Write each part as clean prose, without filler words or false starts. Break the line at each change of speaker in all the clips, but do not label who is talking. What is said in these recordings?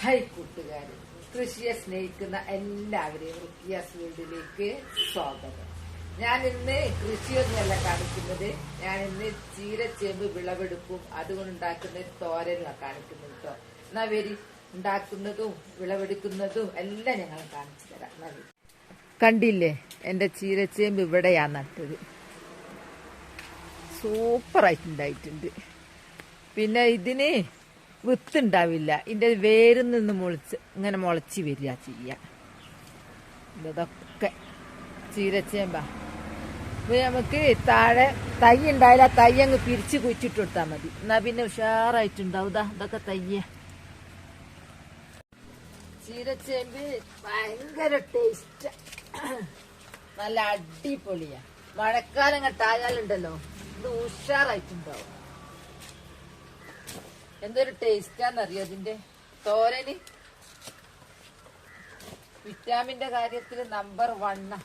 Hi കൂട്ടുകാര്, കൃഷിയെ സ്നേഹിക്കുന്ന എല്ലാവരെയും റുക്കിയാസ് വീട്ടിലേക്ക് സ്വാഗതം. ഞാൻ ഇന്ന് കൃഷിയൊന്നുമല്ല കാണിക്കുന്നത്. ഞാൻ ഇന്ന് ചീരച്ചേമ്പ് വിളവെടുപ്പും അതുകൊണ്ടുണ്ടാക്കുന്ന തോരനുമാണ് കാണിക്കുന്നത് കേട്ടോ. എന്നാ വരി, ഉണ്ടാക്കുന്നതും വിളവെടുക്കുന്നതും എല്ലാം ഞങ്ങൾ കാണിച്ചു തരാം. കണ്ടില്ലേ, എന്റെ ചീരച്ചേമ്പ് ഇവിടെയാ നട്ടത്. സൂപ്പറായിട്ടുണ്ടായിട്ടുണ്ട്. പിന്നെ ഇതിന് വിത്തുണ്ടാവില്ല, ഇതിന്റെ വേരിൽ നിന്ന് ഇങ്ങനെ മുളച്ച് വരിക ചെയ്യുക. ഇതൊക്കെ ചീരച്ചേമ്പാ. അപ്പൊ നമുക്ക് താഴെ തൈ ഉണ്ടായാലും ആ തൈ അങ്ങ് പിരിച്ച് കുഴിച്ചിട്ട് കൊടുത്താൽ മതി. എന്നാ പിന്നെ ഉഷാറായിട്ടുണ്ടാവും. ഇതൊക്കെ തയ്യ ചീരച്ചേമ്പ് ഭയങ്കര ടേസ്റ്റ്, നല്ല അടിപൊളിയാ. മഴക്കാലം കണ്ടായാലുണ്ടല്ലോ ഇത് ഉഷാറായിട്ടുണ്ടാവും. എന്തൊരു ടേസ്റ്റാന്നറിയോ അതിന്റെ തോരന്. വിറ്റാമിന്റെ കാര്യത്തിൽ നമ്പർ 1.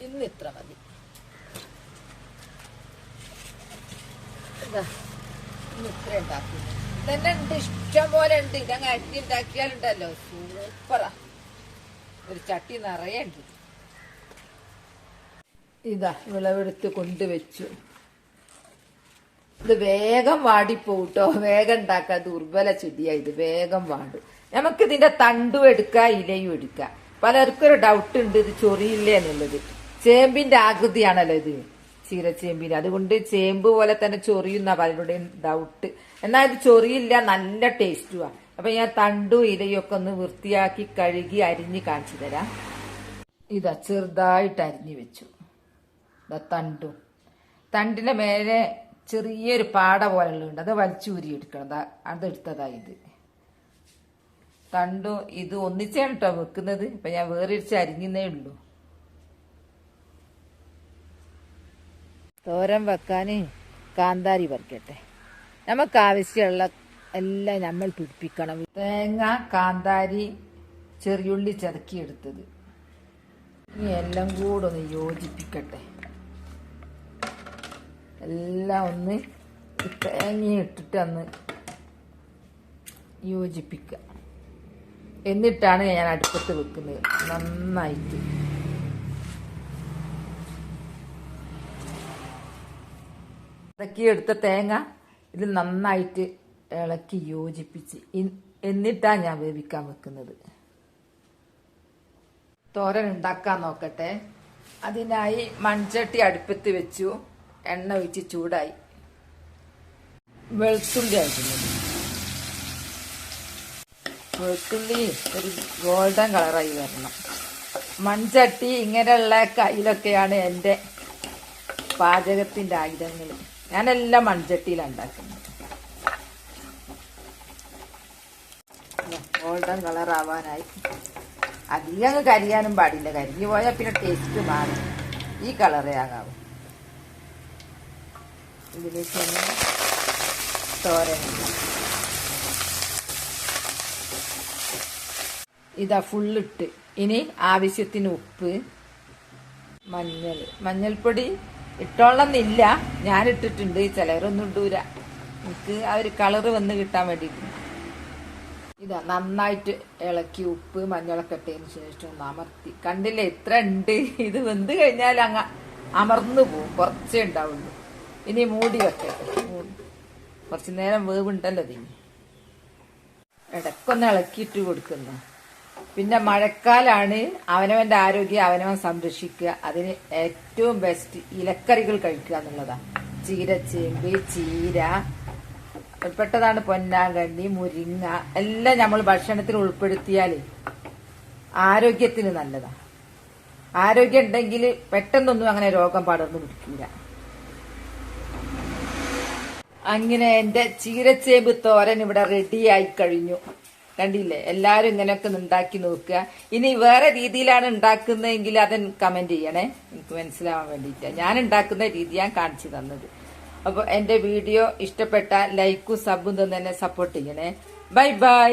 ഇന്ന് ഇത്ര മതി. ഇന്ന് ഇത്ര ഉണ്ടാക്കുന്നു തന്നെ ഉണ്ട്, ഇഷ്ടം പോലെ ഉണ്ട്. ഇതങ്ങ് അരി ഉണ്ടാക്കിയാലുണ്ടല്ലോ സൂപ്പറാ. ഒരു ചട്ടി നിറയെ ഉണ്ട്. ഇതാ വിളവെടുത്ത് കൊണ്ടുവച്ചു. ഇത് വേഗം വാടിപ്പോട്ടോ, വേഗം ഉണ്ടാക്കാം. ദുർബല ചെടിയാ ഇത്, വേഗം വാടും. നമുക്കിതിന്റെ തണ്ടും എടുക്കാം, ഇലയും എടുക്കാം. പലർക്കും ഒരു ഡൗട്ട് ഉണ്ട്, ഇത് ചൊറിയില്ലേ എന്നുള്ളത്. ചേമ്പിന്റെ ആകൃതിയാണല്ലോ ഇത്, ചീരച്ചേമ്പിന്. അതുകൊണ്ട് ചേമ്പ് പോലെ തന്നെ ചൊറിയുന്ന പലരുടെയും ഡൗട്ട്. എന്നാൽ ഇത് ചൊറിയില്ല, നല്ല ടേസ്റ്റുവാ. അപ്പൊ ഞാൻ തണ്ടും ഇലയും ഒക്കെ ഒന്ന് വൃത്തിയാക്കി കഴുകി അരിഞ്ഞ് കാണിച്ചു തരാം. ഇതാ ചെറുതായിട്ട് അരിഞ്ഞു വെച്ചു. തണ്ടും തണ്ടിന്റെ മേലെ ചെറിയൊരു പാട പോലുള്ളതുണ്ട്, അത് വലിച്ചൂരി എടുക്കണം. അതെടുത്തതാ ഇത്. തണ്ടും ഇത് ഒന്നിച്ചാണ് കേട്ടോ വെക്കുന്നത്. ഇപ്പൊ ഞാൻ വേറിരിച്ച് അരിഞ്ഞേ ഉള്ളൂ. തോരൻ വെക്കാന് കാന്താരി പറിക്കട്ടെ. നമുക്ക് ആവശ്യമുള്ള എല്ലാം നമ്മൾ പിടിപ്പിക്കണം. തേങ്ങ, കാന്താരി, ചെറിയുള്ളി ചതക്കിയെടുത്തത്. ഇനി എല്ലാം കൂടെ ഒന്ന് യോജിപ്പിക്കട്ടെ. എല്ലാം ഒന്ന് തേങ്ങ ഇട്ടിട്ട് ഒന്ന് യോജിപ്പിക്കുക. എന്നിട്ടാണ് ഞാൻ അടുപ്പത്ത് വെക്കുന്നത്. നന്നായിട്ട് ഇളക്കിയെടുത്ത തേങ്ങ ഇത് നന്നായിട്ട് ഇളക്കി യോജിപ്പിച്ച് എന്നിട്ടാണ് ഞാൻ വേവിക്കാൻ വെക്കുന്നത്. തോരൻ ഉണ്ടാക്കാൻ നോക്കട്ടെ. അതിനായി മൺചട്ടി അടുപ്പത്ത് വെച്ചു. എണ്ണ ഒഴിച്ച് ചൂടായി. വെളുത്തുള്ളി ആയിട്ടുള്ളത്. വെളുത്തുള്ളി ഒരു ഗോൾഡൻ കളറായി വരണം. മൺചട്ടി ഇങ്ങനെയുള്ള കയ്യിലൊക്കെയാണ് എൻ്റെ പാചകത്തിന്റെ ആയുധങ്ങൾ. ഞാനെല്ലാം മൺചട്ടിയിലാണ് ഉണ്ടാക്കുന്നത്. ഗോൾഡൻ കളറാവാനായി. അധികം അങ്ങ് കരിയാനും പാടില്ല. കരിഞ്ഞു പോയാൽ പിന്നെ ടേസ്റ്റ് മാറും. ഈ കളറേ ആകാവും. ഇതിലേക്ക് തോരൻ ഇതാ ഫുള്ളിട്ട്. ഇനി ആവശ്യത്തിന് ഉപ്പ്, മഞ്ഞൾപ്പൊടി ഇട്ടോളന്നില്ല, ഞാനിട്ടിട്ടുണ്ട്. ചിലരൊന്നും ഇടൂല. എനിക്ക് ആ ഒരു കളറ് വന്ന് കിട്ടാൻ വേണ്ടിയിട്ട്. ഇതാ നന്നായിട്ട് ഇളക്കി ഉപ്പ് മഞ്ഞളൊക്കെ ഇട്ടതിന് ശേഷം ഒന്ന് അമർത്തി. കണ്ടില്ലേ എത്ര ഉണ്ട്. ഇത് വെന്ത് കഴിഞ്ഞാൽ അങ്ങ് അമർന്നു പോവും, കുറച്ചേ ഉണ്ടാവുള്ളൂ. ഇനി മൂടി വെക്കട്ടെ. കുറച്ചു നേരം വേവുണ്ടല്ലോ ഇതിന്. ഇടക്കൊന്ന് ഇളക്കിയിട്ട് കൊടുക്കുന്നു. പിന്നെ മഴക്കാലാണ്, അവനവന്റെ ആരോഗ്യം അവനവൻ സംരക്ഷിക്കുക. അതിന് ഏറ്റവും ബെസ്റ്റ് ഇലക്കറികൾ കഴിക്കുക എന്നുള്ളതാണ്. ചീരച്ചേമ്പ്, ചീര പെട്ടതാണ്, പൊന്നാങ്കണ്ണി, മുരിങ്ങ എല്ലാം നമ്മൾ ഭക്ഷണത്തിൽ ഉൾപ്പെടുത്തിയാൽ ആരോഗ്യത്തിന് നല്ലതാണ്. ആരോഗ്യം ഉണ്ടെങ്കിൽ പെട്ടെന്നൊന്നും അങ്ങനെ രോഗം പടർന്നു പിടിക്കില്ല. അങ്ങനെ എന്റെ ചീരച്ചേമ്പ് തോരൻ ഇവിടെ റെഡിയായി കഴിഞ്ഞു. കണ്ടില്ലേ, എല്ലാരും ഇങ്ങനെയൊക്കെ ഉണ്ടാക്കി നോക്കുക. ഇനി വേറെ രീതിയിലാണ് ഉണ്ടാക്കുന്നതെങ്കിൽ അതെന്ന് കമന്റ് ചെയ്യണേ, എനിക്ക് മനസ്സിലാവാൻ വേണ്ടിയിട്ടാണ്. ഞാൻ ഉണ്ടാക്കുന്ന രീതി ഞാൻ കാണിച്ചു തന്നത്. അപ്പൊ എന്റെ വീഡിയോ ഇഷ്ടപ്പെട്ട ലൈക്കും സബും തന്നെ സപ്പോർട്ട് ചെയ്യണേ. Bye bye.